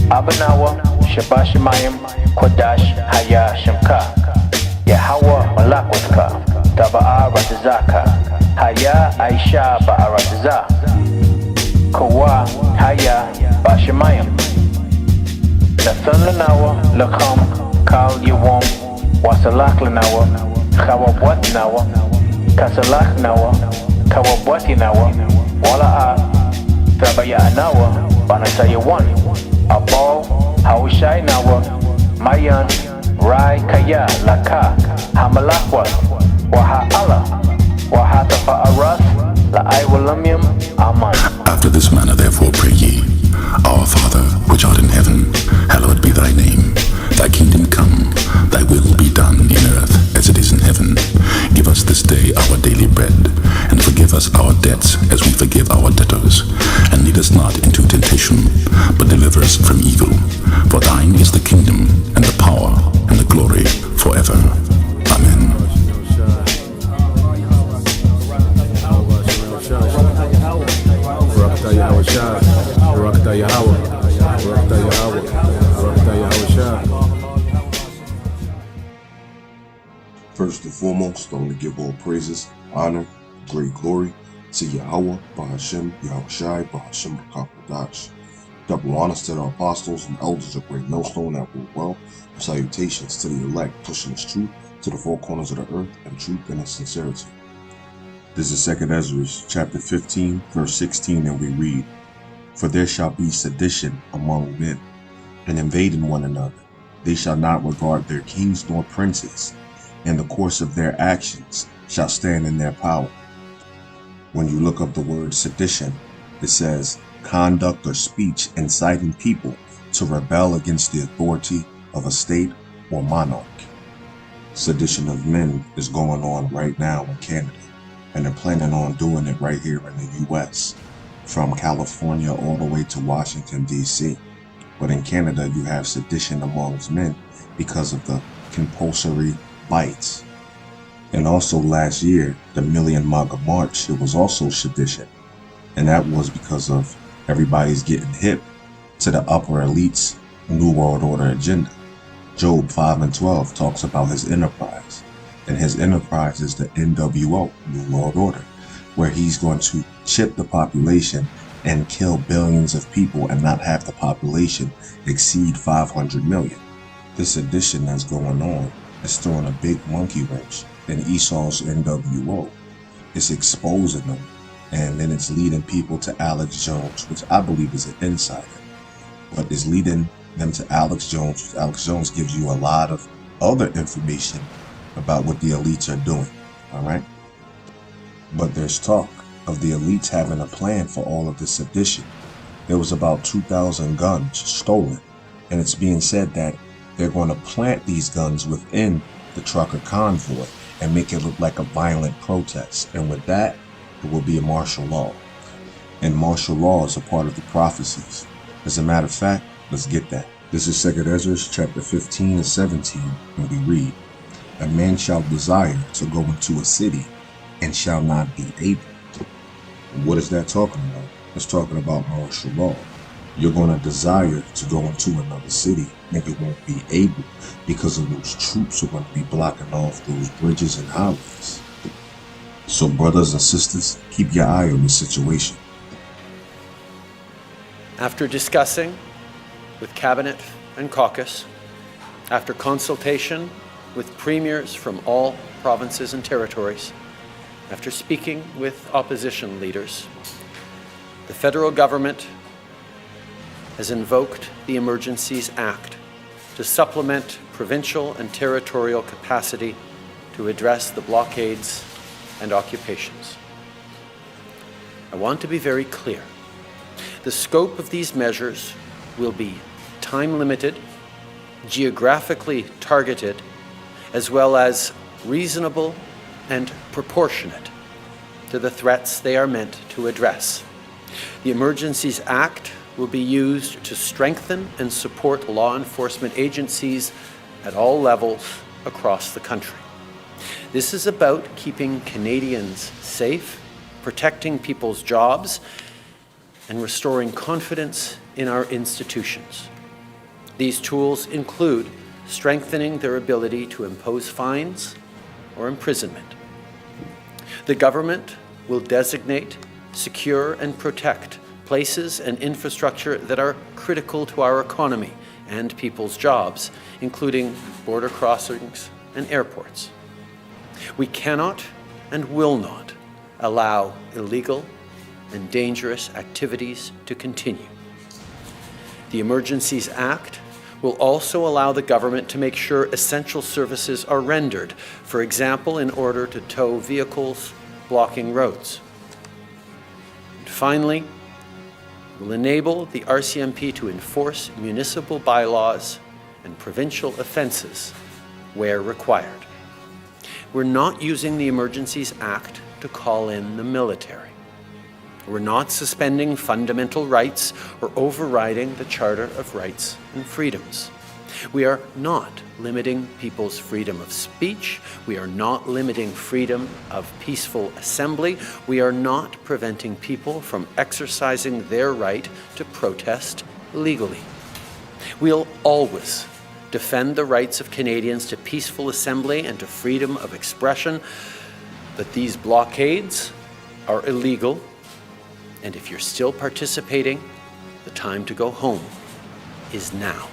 Abanawa, Shabashimayim, Kodash, Haya, Shemka, Yahawa, Malakwatka, Taba'a Ratazaka, Haya, Aisha, Ba'arataza, Kawa, Haya, Bashimayim, Nathan Lanawa, Lakam, Kal Yawam, Wasalak Lanawa, Kawabwat Nawa, Kasalak Nawa, Kawabwati Nawa, Wala'a, Tabaya Nawa, Banasaya 1. Abo, Hawishai Nawa, Mayan, Rai Kaya, Laka, Hamalakwa, Waha Allah, Waha Tafa'aras, La'aiwalamium, Aman. After this manner therefore pray ye, Our Father, which art in heaven, hallowed be thy name. Thy kingdom come, thy will be done in earth as it is in heaven. Give us this day our daily bread, and forgive us our debts as we forgive our debtors. And lead us not into temptation, but deliver us from evil. For thine is the kingdom, and the power, and the glory, forever. Amen. First and foremost, I want to give all praises, honor, great glory to Yahweh, Bahashem, Yahushai, Bahashem, Rakapadash. Double honors to the apostles and elders of Great Millstone that rule well. Salutations to the elect, pushing its truth to the four corners of the earth and truth and its sincerity. This is 2 Ezra, chapter 15, verse 16, and we read, For there shall be sedition among men, and invading one another. They shall not regard their kings nor princes, and the course of their actions shall stand in their power. When you look up the word sedition, it says conduct or speech inciting people to rebel against the authority of a state or monarch. Sedition of men is going on right now in Canada, and they're planning on doing it right here in the US, from California all the way to Washington, D.C. But in Canada, you have sedition amongst men because of the compulsory bites. And also last year, the Million MAGA March, it was also sedition. And that was because of everybody's getting hip to the upper elites' New World Order agenda. Job 5:12 talks about his enterprise. And his enterprise is the NWO, New World Order, where he's going to chip the population and kill billions of people and not have the population exceed 500 million. This sedition that's going on is throwing a big monkey wrench in Esau's NWO. It's exposing them, and then it's leading people to Alex Jones, which I believe is an insider, but it's leading them to Alex Jones. Alex Jones gives you a lot of other information about what the elites are doing, all right? But there's talk of the elites having a plan for all of this sedition. There was about 2,000 guns stolen, and it's being said that they're going to plant these guns within the trucker convoy and make it look like a violent protest. And with that, it will be a martial law. And martial law is a part of the prophecies. As a matter of fact, let's get that. This is 2 Ezra chapter 15 and 17, and we read, A man shall desire to go into a city and shall not be able. What is that talking about? It's talking about martial law. You're going to desire to go into another city and you won't be able because of those troops are going to be blocking off those bridges and highways. So brothers and sisters, keep your eye on the situation. After discussing with Cabinet and Caucus, after consultation with premiers from all provinces and territories, after speaking with opposition leaders, the federal government has invoked the Emergencies Act to supplement provincial and territorial capacity to address the blockades and occupations. I want to be very clear. The scope of these measures will be time-limited, geographically targeted, as well as reasonable and proportionate to the threats they are meant to address. The Emergencies Act will be used to strengthen and support law enforcement agencies at all levels across the country. This is about keeping Canadians safe, protecting people's jobs, and restoring confidence in our institutions. These tools include strengthening their ability to impose fines or imprisonment. The government will designate, secure, and protect places and infrastructure that are critical to our economy and people's jobs, including border crossings and airports. We cannot and will not allow illegal and dangerous activities to continue. The Emergencies Act will also allow the government to make sure essential services are rendered, for example, in order to tow vehicles blocking roads. And finally, it will enable the RCMP to enforce municipal bylaws and provincial offenses where required. We're not using the Emergencies Act to call in the military. We're not suspending fundamental rights or overriding the Charter of Rights and Freedoms. We are not limiting people's freedom of speech. We are not limiting freedom of peaceful assembly. We are not preventing people from exercising their right to protest legally. We'll always defend the rights of Canadians to peaceful assembly and to freedom of expression, but these blockades are illegal. And if you're still participating, the time to go home is now.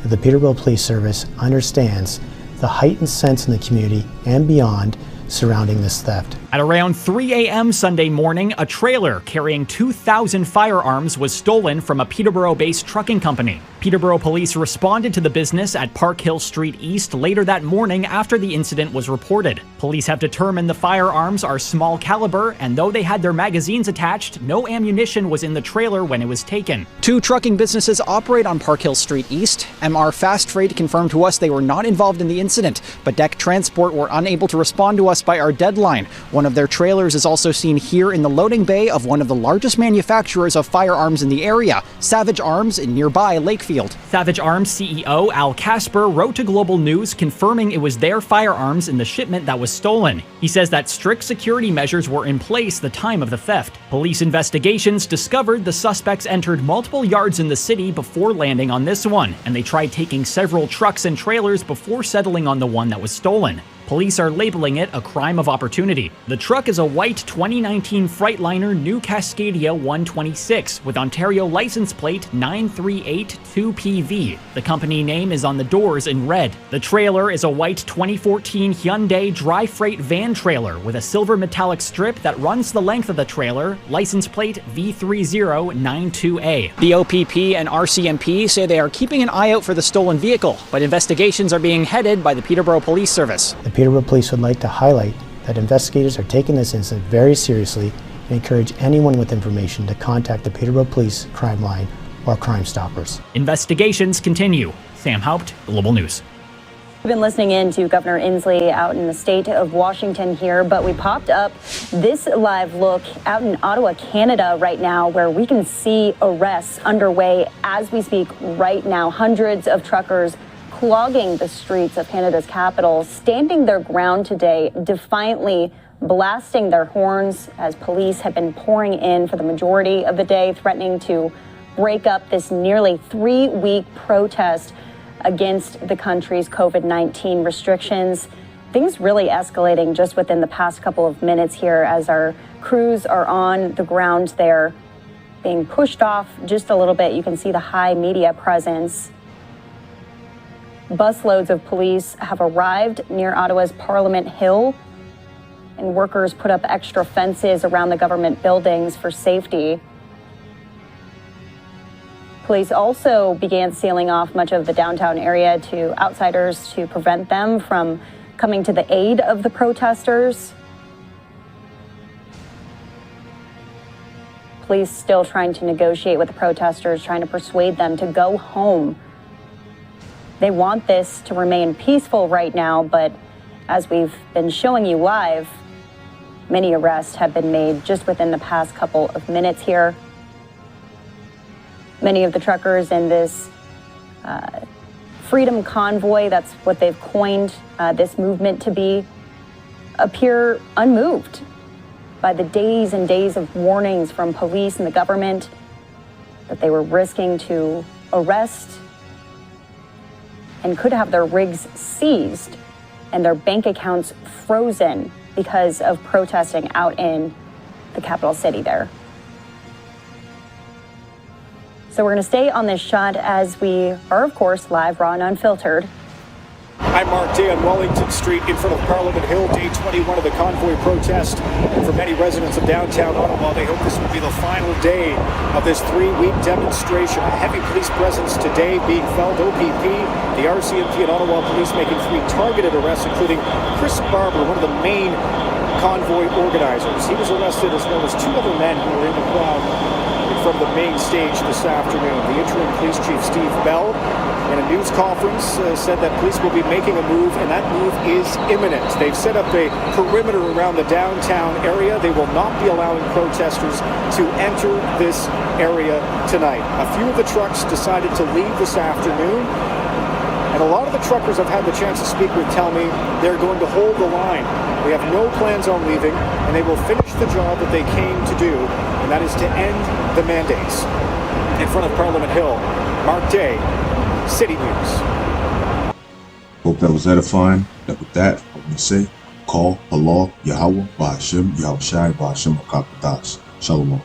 The Peterborough Police Service understands the heightened sense in the community and beyond surrounding this theft. At around 3 a.m. Sunday morning, a trailer carrying 2,000 firearms was stolen from a Peterborough-based trucking company. Peterborough police responded to the business at Park Hill Street East later that morning after the incident was reported. Police have determined the firearms are small caliber, and though they had their magazines attached, no ammunition was in the trailer when it was taken. Two trucking businesses operate on Park Hill Street East. MR Fast Freight confirmed to us they were not involved in the incident, but Deck Transport were unable to respond to us by our deadline. One of their trailers is also seen here in the loading bay of one of the largest manufacturers of firearms in the area, Savage Arms in nearby Lakefield. Savage Arms CEO Al Casper wrote to Global News confirming it was their firearms in the shipment that was stolen. He says that strict security measures were in place the time of the theft. Police investigations discovered the suspects entered multiple yards in the city before landing on this one, and they tried taking several trucks and trailers before settling on the one that was stolen. Police are labeling it a crime of opportunity. The truck is a white 2019 Freightliner New Cascadia 126 with Ontario license plate 9382PV. The company name is on the doors in red. The trailer is a white 2014 Hyundai dry freight van trailer with a silver metallic strip that runs the length of the trailer, license plate V3092A. The OPP and RCMP say they are keeping an eye out for the stolen vehicle, but investigations are being headed by the Peterborough Police Service. The Peterborough Police would like to highlight that investigators are taking this incident very seriously and encourage anyone with information to contact the Peterborough Police Crime Line or Crime Stoppers. Investigations continue. Sam Haupt, Global News. We've been listening in to Governor Inslee out in the state of Washington here, but we popped up this live look out in Ottawa, Canada right now, where we can see arrests underway as we speak right now. Hundreds of truckers clogging the streets of Canada's capital, standing their ground today, defiantly blasting their horns as police have been pouring in for the majority of the day, threatening to break up this nearly 3-week protest against the country's COVID-19 restrictions. Things really escalating just within the past couple of minutes here as our crews are on the ground there, being pushed off just a little bit. You can see the high media presence. Busloads of police have arrived near Ottawa's Parliament Hill, and workers put up extra fences around the government buildings for safety. Police also began sealing off much of the downtown area to outsiders to prevent them from coming to the aid of the protesters. Police still trying to negotiate with the protesters, trying to persuade them to go home. They want this to remain peaceful right now, but as we've been showing you live, many arrests have been made just within the past couple of minutes here. Many of the truckers in this Freedom Convoy, that's what they've coined this movement to be, appear unmoved by the days and days of warnings from police and the government that they were risking to arrest and could have their rigs seized and their bank accounts frozen because of protesting out in the capital city there. So we're going to stay on this shot as we are, of course, live, raw, and unfiltered. I'm Mark Day on Wellington Street in front of Parliament Hill, day 21 of the Convoy protest. And for many residents of downtown Ottawa, they hope this will be the final day of this 3-week demonstration. A heavy police presence today being felt. OPP, the RCMP and Ottawa Police making 3 targeted arrests, including Chris Barber, one of the main Convoy organizers. He was arrested as well as 2 other men who were in the crowd in front of the main stage this afternoon. The interim police chief, Steve Bell, in a news conference said that police will be making a move, and that move is imminent. They've set up a perimeter around the downtown area. They will not be allowing protesters to enter this area tonight. A few of the trucks decided to leave this afternoon, and a lot of the truckers I've had the chance to speak with tell me they're going to hold the line. They have no plans on leaving, and they will finish the job that they came to do, and that is to end the mandates. In front of Parliament Hill, Mark Day, City News. Hope that was edifying. That with that, I'm going to say, call Allah, Yahweh, Ba'ashem, Yahushai, Ba'ashem, Hakakadash. Shalom.